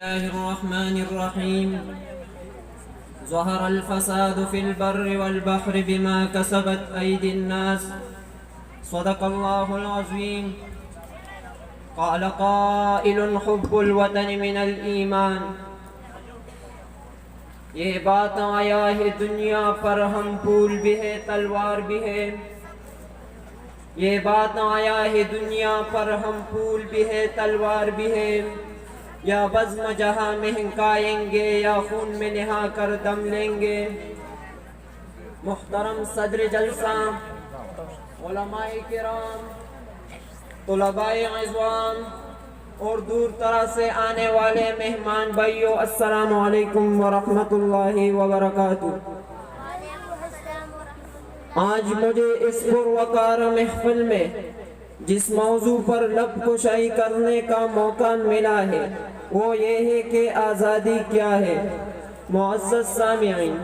الله الرحمن الرحيم. ظهر الفساد في البر والبحر بما كسبت أيدي الناس. صدق الله العظيم. قال قائل حب الوطن من الایمان. یہ بات آیا ہے دنیا پر ہم پھول بھی ہے تلوار بھی ہے. یہ بات آیا ہے دنیا پر ہم پھول بھی ہے تلوار بھی ہے. یا بزم جہاں مہنکائیں گے یا خون میں نہا کر دم لیں گے. محترم صدر جلسہ، علماء کرام، طلباء عظام اور دور دراز سے آنے والے مہمان بھائیو، السلام علیکم ورحمۃ اللہ وبرکاتہ. آج مجھے اس پروقار محفل میں جس موضوع پر لب کشائی کرنے کا موقع ملا ہے وہ یہ ہے کہ آزادی کیا ہے. معزز سامعین،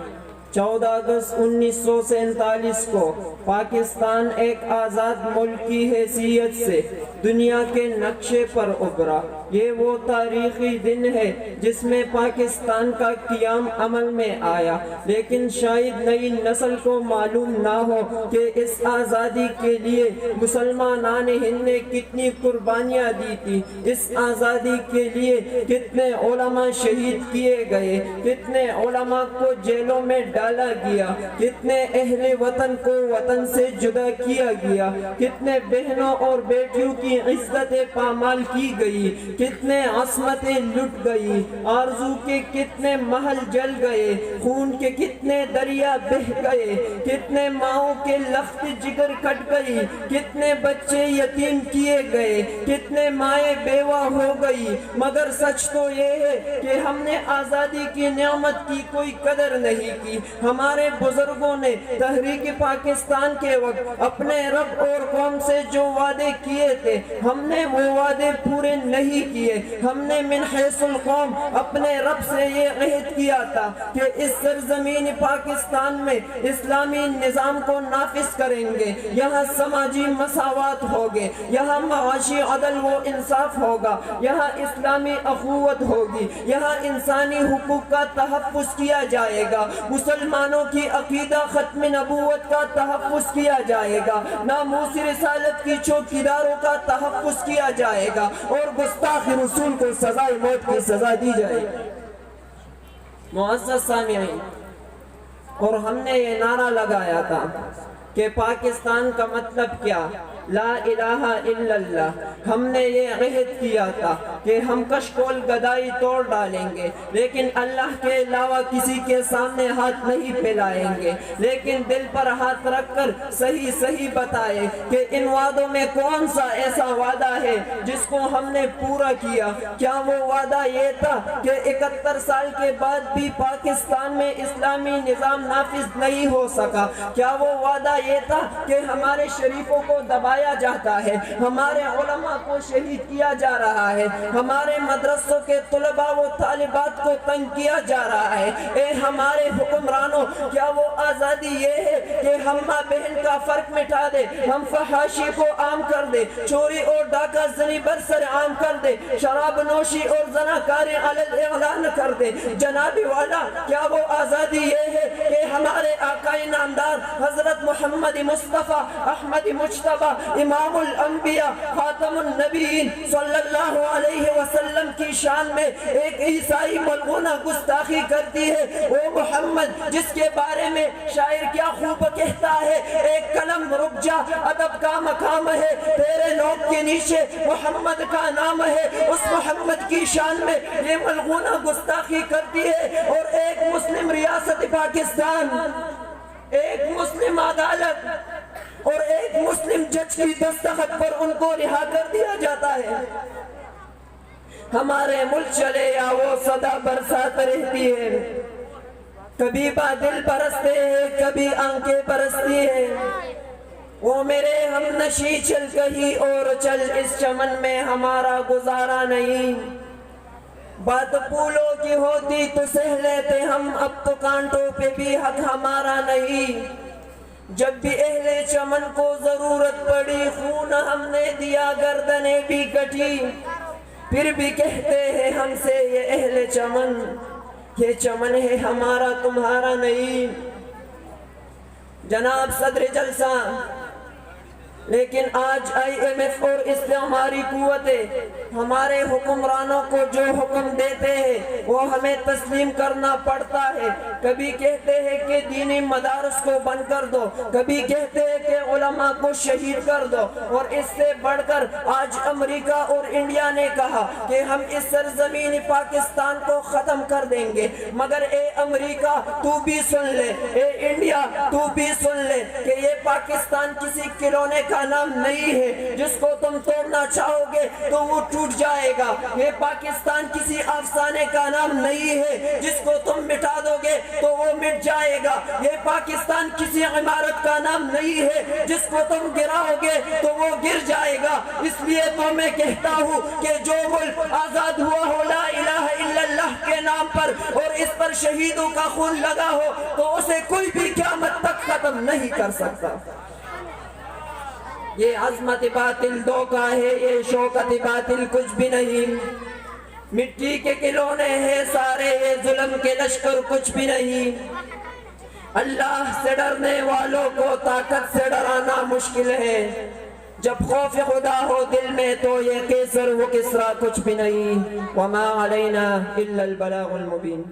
14 اگست 1947 کو پاکستان ایک آزاد ملک کی حیثیت سے دنیا کے نقشے پر ابھرا. یہ وہ تاریخی دن ہے جس میں پاکستان کا قیام عمل میں آیا. لیکن شاید نئی نسل کو معلوم نہ ہو کہ اس آزادی کے لیے مسلمانان ہند نے کتنی قربانیاں دی تھی. اس آزادی کے لیے کتنے علماء شہید کیے گئے، کتنے علماء کو جیلوں میں ڈالا گیا، کتنے اہل وطن کو وطن سے جدا کیا گیا، کتنے بہنوں اور بیٹیوں کی عزت پامال کی گئی، کتنے عصمتیں لٹ گئی، آرزو کے کتنے محل جل گئے، خون کے کتنے دریا بہہ گئے، کتنے ماؤں کے لخت جگر کٹ گئی، کتنے بچے یتیم کیے گئے، کتنے مائیں بیوہ ہو گئی. مگر سچ تو یہ ہے کہ ہم نے آزادی کی نعمت کی کوئی قدر نہیں کی. ہمارے بزرگوں نے تحریک پاکستان کے وقت اپنے رب اور قوم سے جو وعدے کیے تھے ہم نے وہ وعدے پورے نہیں کیے. ہم نے من حیث القوم اپنے رب سے یہ عہد کیا تھا کہ اس سرزمین پاکستان میں اسلامی نظام کو نافذ کریں گے، یہاں سماجی مساوات ہوگے، یہاں معاشی عدل و انصاف ہوگا، یہاں اسلامی اخوت ہوگی، یہاں انسانی حقوق کا تحفظ کیا جائے گا، مسلمانوں کی عقیدہ ختم نبوت کا تحفظ کیا جائے گا، ناموس رسالت کی چوکیداروں کا تحفظ کیا جائے گا اور گستاخ رسول کو سزائے موت کی سزا دی جائے گی. معزز سامعین، اور ہم نے یہ نعرہ لگایا تھا کہ پاکستان کا مطلب کیا؟ لا الہ الا اللہ. ہم نے یہ عہد کیا تھا کہ ہم کشکول گدائی توڑ ڈالیں گے لیکن اللہ کے علاوہ کسی کے سامنے ہاتھ نہیں پھیلائیں گے. لیکن دل پر ہاتھ رکھ کر صحیح صحیح بتائے کہ ان وعدوں میں کون سا ایسا وعدہ ہے جس کو ہم نے پورا کیا. کیا وہ وعدہ یہ تھا کہ 71 سال کے بعد بھی پاکستان میں اسلامی نظام نافذ نہیں ہو سکا؟ کیا وہ وعدہ یہ تھا کہ ہمارے شریفوں کو دبایا جاتا ہے، ہمارے علماء کو شہید کیا جا رہا ہے، ہمارے مدرسوں کے طلباء و طالبات کو تنگ کیا جا رہا ہے؟ اے ہمارے حکمرانوں، کیا وہ آزادی یہ ہے کہ ہم ماں بہن کا فرق مٹا دے، ہم فحاشی کو عام کر دے، چوری اور ڈاکہ زنی برسر عام کر دے، شراب نوشی اور زناکاری علل اعلان کر دے؟ جناب والا، کیا وہ آزادی یہ ہے کہ ہمارے آقا نامدار حضرت محمد مصطفیٰ احمد مجتبیٰ امام الانبیاء خاتم النبیین صلی اللہ علیہ وسلم کی شان میں ایک عیسائی ملعونہ گستاخی کرتی ہے؟ وہ محمد جس کے بارے میں شاعر کیا خوب کہتا ہے، ایک قلم رک جا ادب کا مقام ہے، تیرے نوک کے نیچے محمد کا نام ہے. اس محمد کی شان میں یہ ملعونہ گستاخی کرتی ہے اور ایک مسلم ریاست پاکستان، ایک مسلم عدالت اور ایک مسلم جج کی دستخط پر ان کو رہا کر دیا جاتا ہے. ہمارے ملک چلے یا وہ صدا برسات رہتی ہے، کبھی بادل برستے ہیں کبھی آنکھیں برستی ہیں. وہ میرے ہم نشی چل کہیں اور چل، اس چمن میں ہمارا گزارا نہیں. بات پھولوں کی ہوتی تو سہ لیتے ہم، اب تو کانٹوں پہ بھی حق ہمارا نہیں. جب بھی اہل چمن کو ضرورت پڑی خون ہم نے دیا، گردنیں بھی کٹی. پھر بھی کہتے ہیں ہم سے یہ اہل یہ چمن ہے ہمارا تمہارا نہیں۔ جناب صدر جلسہ، لیکن آج IMF اور استعماری قوتیں ہمارے حکمرانوں کو جو حکم دیتے ہیں وہ ہمیں تسلیم کرنا پڑتا ہے۔ کبھی کہتے ہیں کہ دینی مدارس کو بند کر دو، کبھی کہتے ہیں کہ علماء کو شہید کر دو، اور اس سے بڑھ کر آج امریکہ اور انڈیا نے کہا کہ ہم اس سرزمین پاکستان کو ختم کر دیں گے۔ مگر اے امریکہ تو بھی سن لے، اے انڈیا تو بھی سن لے کہ یہ پاکستان کسی کھلونے کا نام نہیں ہے جس کو تم توڑنا چاہو گے تو وہ ٹوٹ جائے گا۔ یہ پاکستان کسی افسانے کا نام نہیں ہے جس کو تم مٹا دو گے تو وہ مٹ جائے گا۔ یہ پاکستان کسی عمارت کا نام نہیں ہے جس کو تم گراؤ گے تو وہ گر جائے گا۔ اس لیے تو میں کہتا ہوں کہ جو ملک آزاد ہوا ہو لا الہ الا اللہ کے نام پر اور اس پر شہیدوں کا خون لگا ہو تو اسے کوئی بھی قیامت تک ختم نہیں کر سکتا۔ یہ عظمت باطل دھوکہ ہے، یہ شوکت باطل کچھ بھی نہیں۔ مٹی کے کھلونے ہیں سارے، یہ ظلم کے لشکر کچھ بھی نہیں۔ اللہ سے ڈرنے والوں کو طاقت سے ڈرانا مشکل ہے۔ جب خوف خدا ہو دل میں تو یہ کیسر و کسرا کچھ بھی نہیں۔ وما علینا الا البلاغ المبین۔